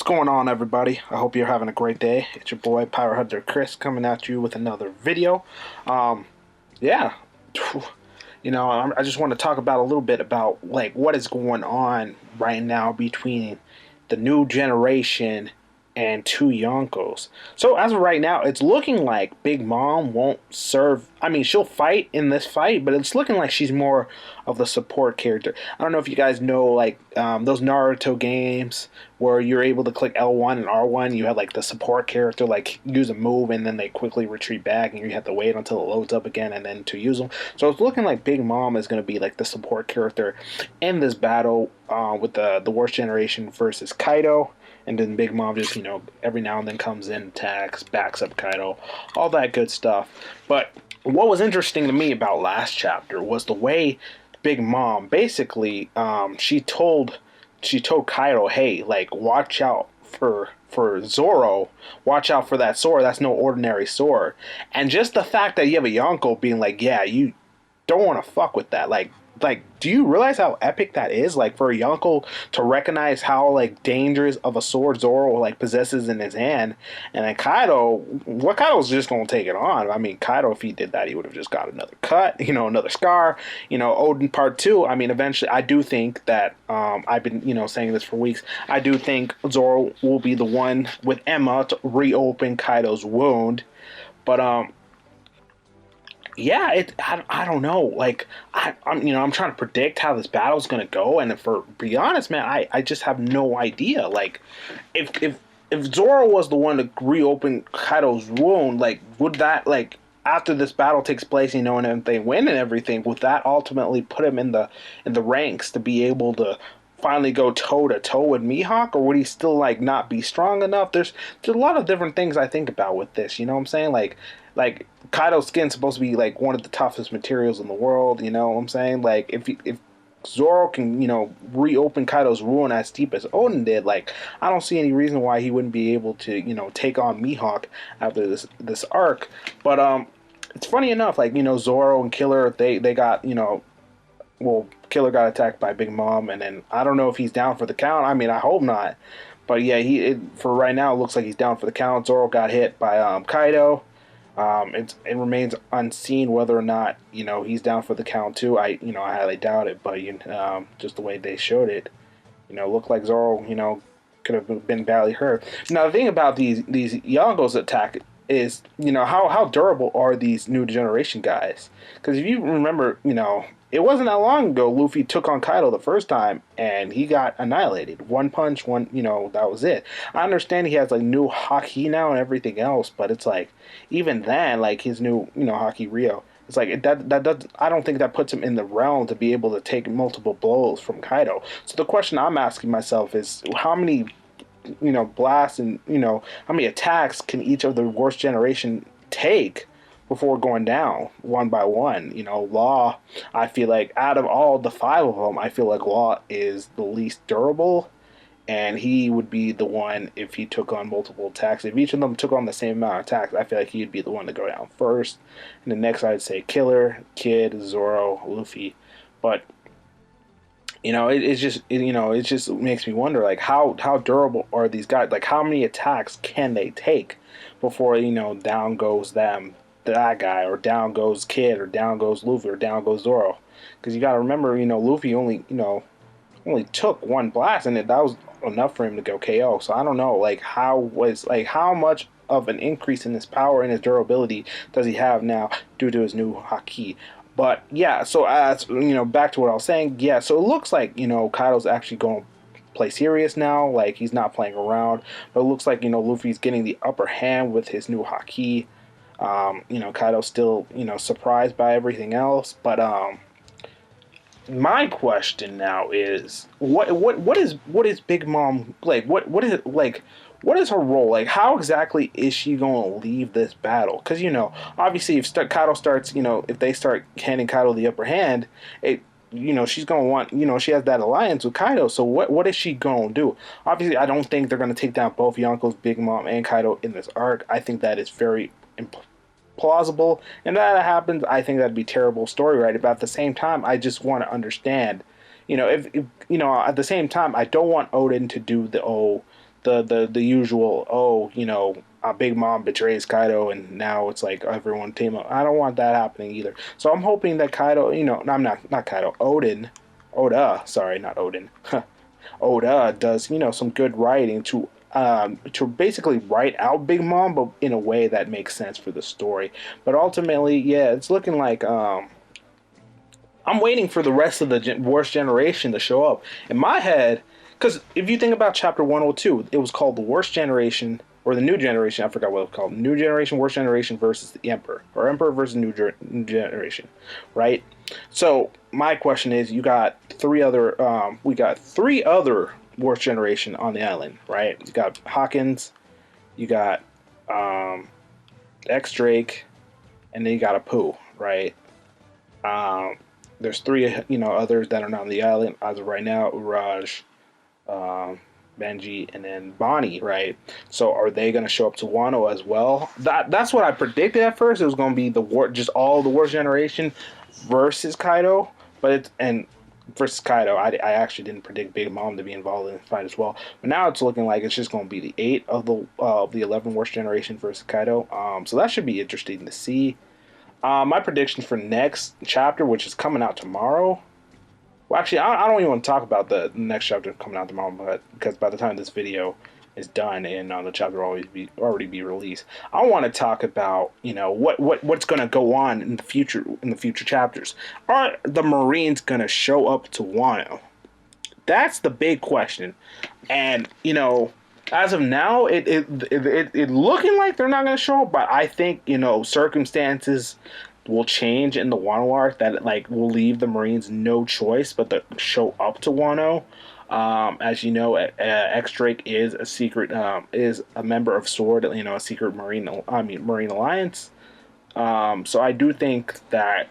going on, everybody? I hope you're having a great day. It's your boy Power Hunter Chris coming at you with another video. Um, yeah, I just want to talk about a little bit about like what is going on right now between the new generation and two Yonkos. So as of right now, it's looking like Big Mom won't serve. I mean, she'll fight in this fight, but it's looking like she's more of the support character. I don't know if you guys know like those Naruto games where you're able to click L1 and R1. You had like the support character like use a move and then they quickly retreat back, and you have to wait until it loads up again and then to use them. So it's looking like Big Mom is going to be like the support character in this battle with the worst generation versus Kaido. And then Big Mom just, every now and then comes in, attacks, backs up Kaido, all that good stuff. But what was interesting to me about last chapter was the way Big Mom basically, she told Kaido, hey, like, watch out for Zoro, watch out for that sword. That's no ordinary sword. And just the fact that you have a Yonko being like, yeah, you don't want to fuck with that, like, do you realize how epic that is? Like, for a Yonko to recognize how, like, dangerous of a sword Zoro, like, possesses in his hand. And then Kaido, Kaido's just going to take it on. I mean, Kaido, if he did that, he would have just got another cut, another scar. Odin Part 2, I mean, eventually, I do think that, I've been, saying this for weeks, I do think Zoro will be the one with Emma to reopen Kaido's wound. But, yeah, I don't know. Like I'm trying to predict how this battle's gonna go, and for be honest, man, I just have no idea. Like, if Zoro was the one to reopen Kaido's wound, like would that like after this battle takes place, and if they win and everything, would that ultimately put him in the ranks to be able to finally go toe to toe with Mihawk, or would he still like not be strong enough? There's a lot of different things I think about with this. You know what I'm saying? Like Kaido's skin's supposed to be like one of the toughest materials in the world. You know what I'm saying? Like if Zoro can reopen Kaido's wound as deep as Odin did, like I don't see any reason why he wouldn't be able to take on Mihawk after this arc. But it's funny enough, like Zoro and Killer they got well, Killer got attacked by Big Mom, and then I don't know if he's down for the count. I mean, I hope not. But yeah, for right now, it looks like he's down for the count. Zoro got hit by Kaido. It remains unseen whether or not he's down for the count too. I highly doubt it, but just the way they showed it, looked like Zoro could have been badly hurt. Now the thing about these Yongo's attack is how durable are these new generation guys? Because if you remember, it wasn't that long ago Luffy took on Kaido the first time and he got annihilated. One punch, that was it. I understand he has like new haki now and everything else, but it's like even then, like his new haki Rio, it's like that does, I don't think that puts him in the realm to be able to take multiple blows from Kaido. So the question I'm asking myself is how many blasts and how many attacks can each of the worst generation take before going down one by one? Law, I feel like out of all the five of them, I feel like Law is the least durable, and he would be the one if he took on multiple attacks. If each of them took on the same amount of attacks, I feel like he'd be the one to go down first. And the next, I'd say Killer, Kid, Zoro, Luffy. But it just makes me wonder, like how durable are these guys? Like how many attacks can they take before down goes that guy, or down goes Kid, or down goes Luffy, or down goes Zoro? Because you got to remember, Luffy only took one blast, and that was enough for him to go KO. So I don't know, like how much of an increase in his power and his durability does he have now due to his new haki? But yeah, so as back to what I was saying, yeah. So it looks like Kaido's actually going to play serious now. Like he's not playing around. But it looks like Luffy's getting the upper hand with his new haki. Kaido's still surprised by everything else. But my question now is what is Big Mom like? What is it like? What is her role? Like, how exactly is she going to leave this battle? Because, obviously if Kaido starts, if they start handing Kaido the upper hand, she's going to want, she has that alliance with Kaido. So what is she going to do? Obviously, I don't think they're going to take down both Yonkos, Big Mom, and Kaido in this arc. I think that is very plausible. And if that happens, I think that'd be terrible story, right? But at the same time, I just want to understand, if at the same time, I don't want Odin to do the usual, oh, Big Mom betrays Kaido and now it's like everyone team up. I don't want that happening either. So I'm hoping that Kaido, I'm not Kaido, Oda, sorry, not Odin. Oda does, some good writing to basically write out Big Mom, but in a way that makes sense for the story. But ultimately, yeah, it's looking like I'm waiting for the rest of the worst generation to show up. In my head, because if you think about chapter 102, it was called the worst generation, or the new generation, I forgot what it was called. New generation, worst generation versus the Emperor. Or Emperor versus new generation, right? So my question is, we got three other worst generation on the island, right? You got Hawkins, you got X Drake, and then you got a Pooh, right? There's three, others that are not on the island as of right now. Uraj, Benji, and then Bonnie, right? So are they going to show up to Wano as well? That's what I predicted at first. It was going to be just all the worst generation versus Kaido, versus Kaido. I actually didn't predict Big Mom to be involved in the fight as well. But now it's looking like it's just going to be the 8 of the 11 worst generation versus Kaido. So that should be interesting to see. My prediction for next chapter, which is coming out tomorrow. Well, actually, I don't even want to talk about the next chapter coming out tomorrow, because by the time this video is done and the chapter will already be released, I want to talk about what's going to go on in the future chapters. Are the Marines going to show up to Wano? That's the big question, and as of now, it looking like they're not going to show up, but I think circumstances will change in the Wano arc that will leave the Marines no choice but to show up to Wano. As you know, X Drake is a secret, is a member of Sword, a secret Marine Alliance. So I do think that,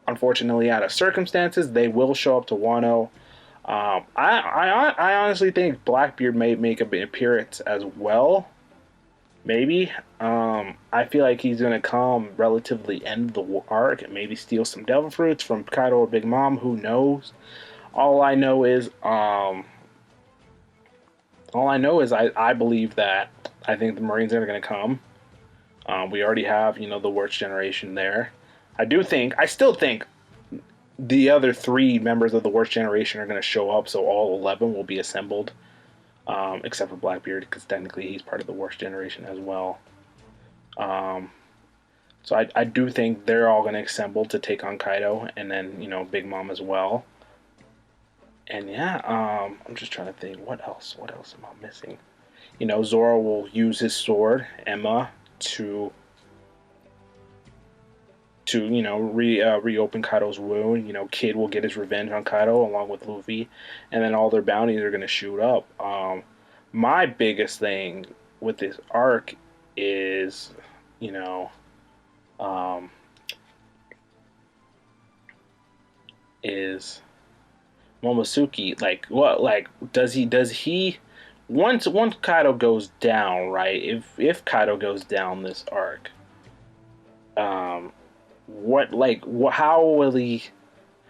unfortunately, out of circumstances, they will show up to Wano. I honestly think Blackbeard may make an appearance as well. Maybe. I feel like he's going to come relatively end of the arc and maybe steal some Devil Fruits from Kaido or Big Mom. Who knows? All I know is I believe that I think the Marines are going to come. We already have, the worst generation there. I still think the other 3 members of the worst generation are going to show up, so all 11 will be assembled, except for Blackbeard, because technically he's part of the worst generation as well. So I do think they're all going to assemble to take on Kaido, and then Big Mom as well. And yeah, I'm just trying to think what else am I missing? Zoro will use his sword, Emma, to reopen Kaido's wound. Kid will get his revenge on Kaido along with Luffy, and then all their bounties are going to shoot up. My biggest thing with this arc is, is Momosuke. Does he once Kaido goes down, right? If Kaido goes down this arc, how will he?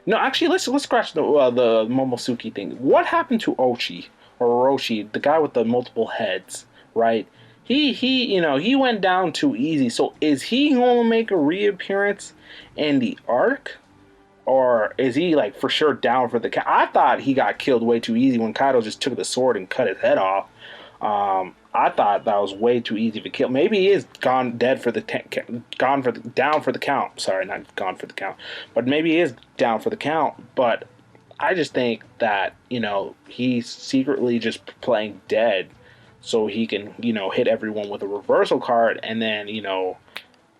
No, actually, let's scratch the Momosuke thing. What happened to Ochi or Orochi, the guy with the multiple heads, right? He went down too easy. So is he going to make a reappearance in the arc, or is he for sure down for the count? I thought he got killed way too easy when Kaido just took the sword and cut his head off. I thought that was way too easy to kill. Maybe he is down for the count. Sorry, not gone for the count, but maybe he is down for the count. But I just think that he's secretly just playing dead, so he can hit everyone with a reversal card and then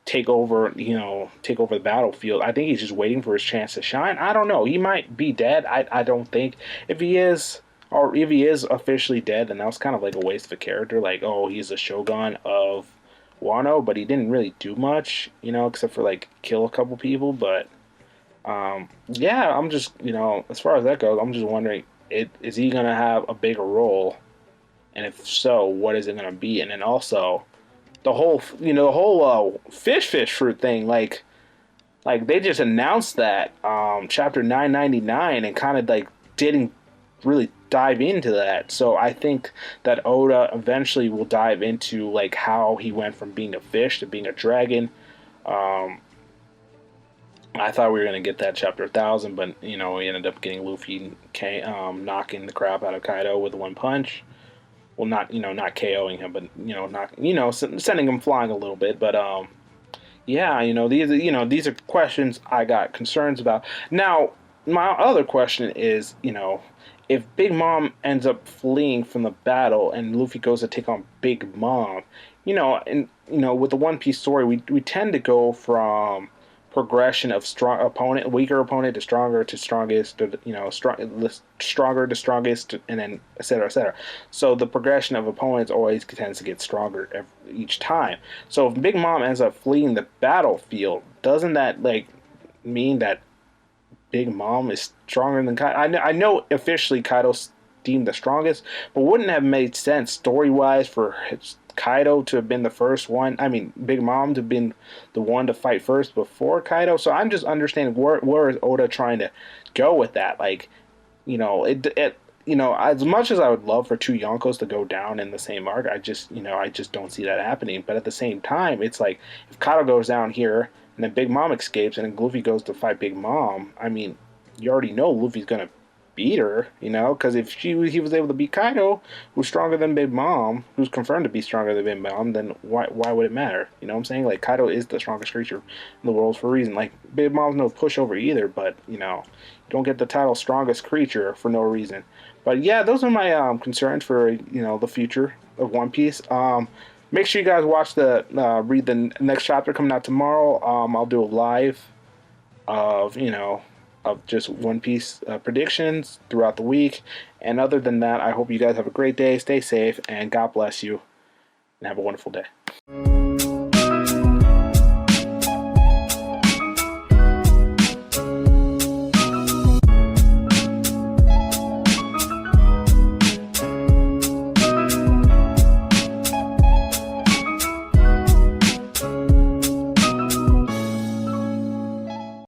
take over the battlefield. I think he's just waiting for his chance to shine. I don't know. He might be dead. I don't think if he is officially dead, then that was kind of a waste of a character. He's the Shogun of Wano, but he didn't really do much, except for kill a couple people. But yeah, I'm just as far as that goes, I'm just wondering, is he gonna have a bigger role, and if so, what is it gonna be? And then also the whole fish fruit thing, they just announced that chapter 999 and kind of didn't really dive into that. So I think that Oda eventually will dive into like how he went from being a fish to being a dragon. Um, I thought we were gonna get that chapter 1,000, but we ended up getting Luffy knocking the crap out of Kaido with one punch. Well, not KOing him, but sending him flying a little bit. But yeah, these are questions I got concerns about. Now, my other question is, if Big Mom ends up fleeing from the battle and Luffy goes to take on Big Mom, and with the One Piece story, we tend to go from progression of strong opponent, weaker opponent to strongest, to stronger to strongest, and then et cetera, et cetera. So the progression of opponents always tends to get stronger each time. So if Big Mom ends up fleeing the battlefield, doesn't that like mean that Big Mom is stronger than Kaido? I know officially Kaido's deemed the strongest, but wouldn't it have made sense story wise for Kaido to have been the first one? I mean, Big Mom to have been the one to fight first before Kaido. So I'm just understanding where is Oda trying to go with that? Like, as much as I would love for two Yonkos to go down in the same arc, I just don't see that happening. But at the same time, it's like if Kaido goes down here and then Big Mom escapes and then Luffy goes to fight Big Mom, I mean, you already know Luffy's gonna beat her, because if he was able to beat Kaido, who's stronger than Big Mom, who's confirmed to be stronger than Big Mom, then why would it matter? You know what I'm saying? Like Kaido is the strongest creature in the world for a reason. Like Big Mom's no pushover either, but you don't get the title strongest creature for no reason. But yeah, those are my concerns for the future of One Piece. Make sure you guys read the next chapter coming out tomorrow. I'll do a live of of just One Piece predictions throughout the week. And other than that, I hope you guys have a great day, stay safe, and God bless you, and have a wonderful day.